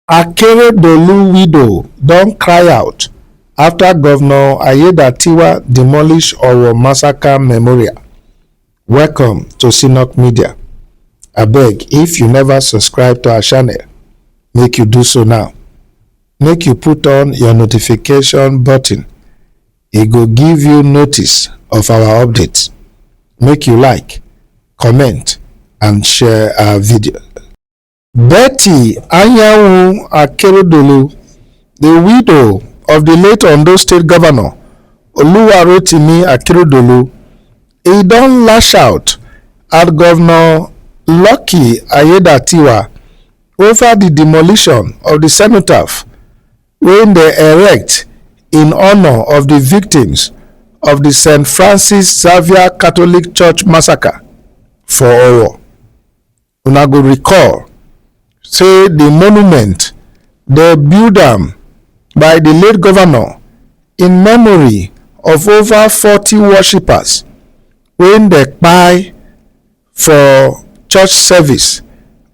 Akeredolu widow don cry out after Governor Aiyedatiwa demolish Owo Massacre Memorial. Welcome to Synok Media. Abeg, if you never subscribe to our channel, make you do so now. Make you put on your notification button. E go give you notice of our updates. Make you like, comment and share our video. Betty Akeredolu, the widow of the late Ondo State Governor Akeredolu, he don lash out at Governor Lucky Aiyedatiwa over the demolition of the cenotaph wey they erect in honor of the victims of the St. Francis Xavier Catholic Church massacre for Owo. Una go recall say the monument they build am by the late governor in memory of over 40 worshippers when they kpai for church service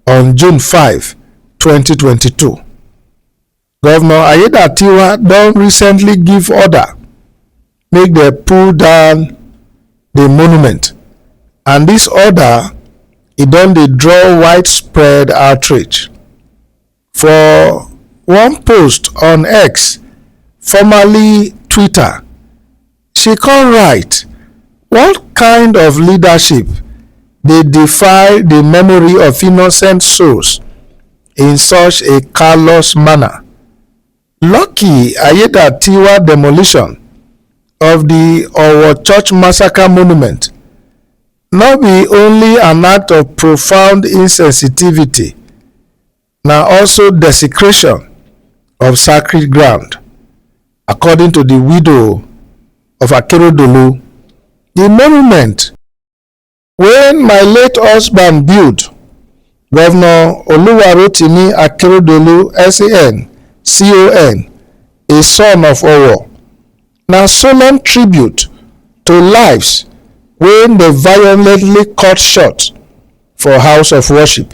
on June 5, 2022. Governor Aiyedatiwa don recently give order make they pull down the monument, and this order e don dey draw widespread outrage. For one post on X, formerly Twitter, she come write, "What kind of leadership dey defy the memory of innocent souls in such a callous manner? Lucky Aiyedatiwa demolition of the Owo Church Massacre Monument no be only an act of profound insensitivity, na also desecration of sacred ground." According to the widow of Akeredolu, the monument when my late husband built, Governor Akeredolu SAN CON, a son of Owo, na solemn tribute to lives when they violently cut short for house of worship.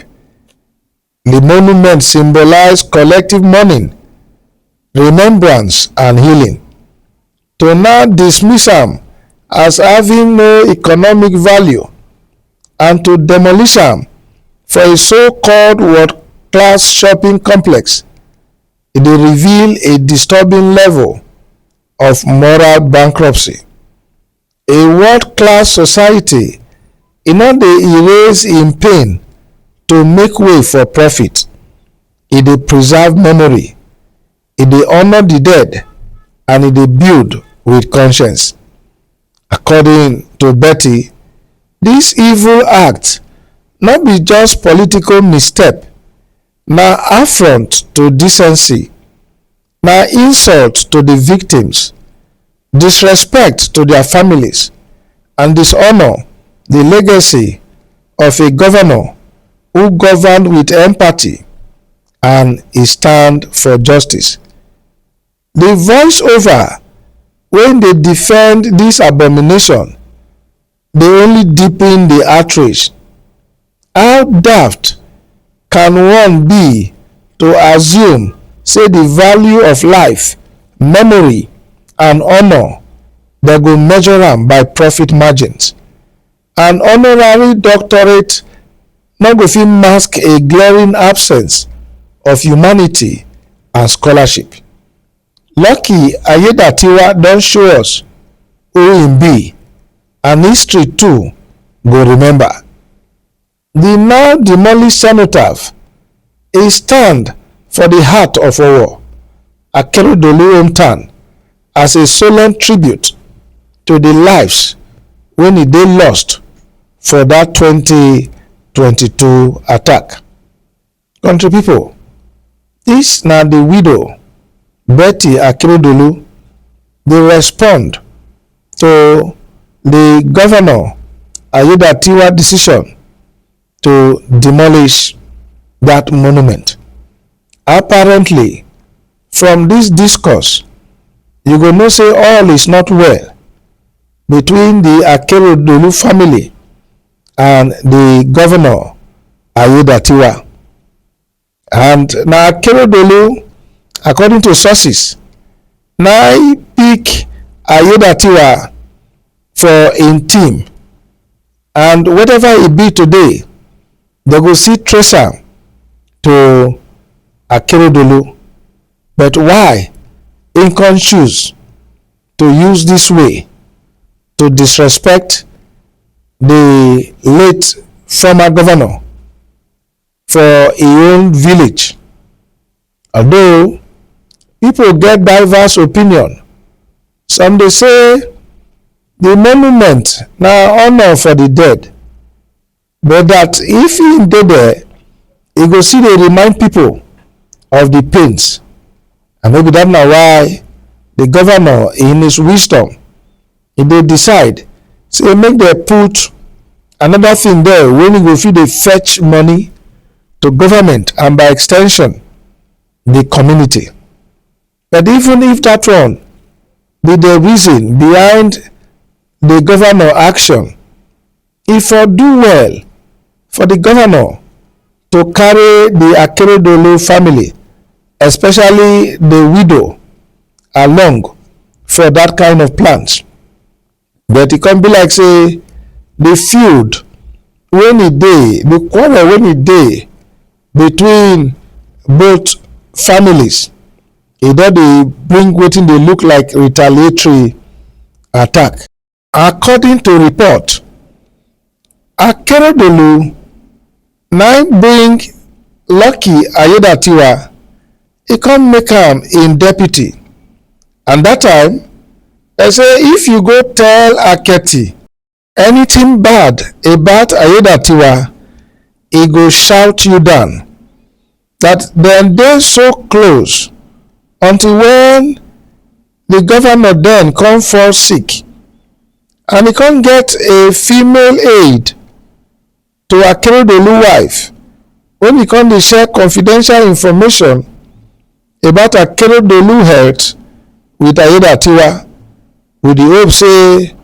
The monument symbolized collective mourning, remembrance and healing. To now dismiss am as having no economic value and to demolish am for a so-called world-class shopping complex, it dey reveal a disturbing level of moral bankruptcy. A world-class society e no dey erase im pain to make way for profit. E dey preserve memory, e dey honor the dead, and e dey build with conscience. According to Betty, this evil act no be just political misstep, na affront to decency, na insult to the victims, disrespect to their families, and dishonor the legacy of a governor who governed with empathy and he stand for justice. The voiceover when they defend this abomination, they only deepen the outrage. How daft can one be to assume say the value of life, memory and honor they go measure am by profit margins? An honorary doctorate no go fit mask a glaring absence of humanity and scholarship. Lucky Aiyedatiwa don show us who im be, and history too go remember. The now demolished cenotaph is stand for the heart of Owo, Akeredolu hometown, as a solemn tribute to the lives when e dey lost for that 2022 attack. Country people, this na the widow Betty Akeredolu dey respond to the Governor Aiyedatiwa decision to demolish that monument. Apparently, from this discourse, you go know say all is not well between the Akeredolu family and the Governor Aiyedatiwa. And na Akeredolu, according to sources, na he pick Aiyedatiwa for im team, and whatever e be today, they go see trace am to Akeredolu. But why im come choose to use this way to disrespect the late former governor for im own village? Although people get diverse opinion, some dey say the monument na honor for the dead, but that if im dey there, e go still dey remind people of the pains, and maybe that na why the governor, in his wisdom, e dey decide say make dem put another thing there wey e go fit dey fetch money to government and by ex ten sion the community. But even if that one be the reason behind the governor action, e for do well for the governor to carry the Akeredolu family, especially the widow, along for that kind of plans. But e come be like say the feud when e dey, the quarrel when e dey between both families, e don dey bring wetin dey look like retaliatory attack. According to report, Akeredolu na bring Lucky Aiyedatiwa, e come make am im deputy, and that time they say if you go tell Aketi anything bad about Aiyedatiwa, e go shout you down. That dem dey so close until when the governor then come fall sick, and he come get a female aide to Akeredolu wife, when he come dey share confidential information about Akeredolu health with Aiyedatiwa, with the hope say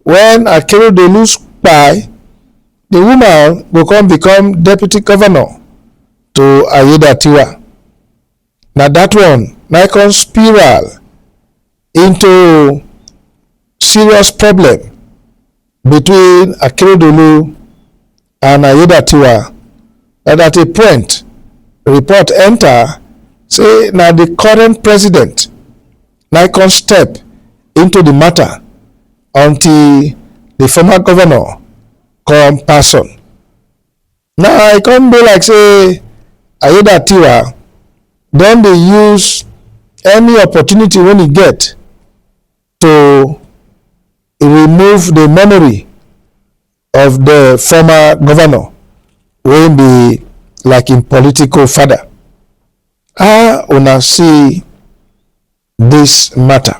when Akeredolu kpai, the woman go come become deputy governor to Aiyedatiwa. Na that one na come spiral into serious problem between Akeredolu and Aiyedatiwa. And at a point, report enter say na the current president na come step into the matter until the former governor come pass on. Now e come be like say Aiyedatiwa don dey use any opportunity when e get to remove the memory of the former governor wey be like im political father. How una see this matter?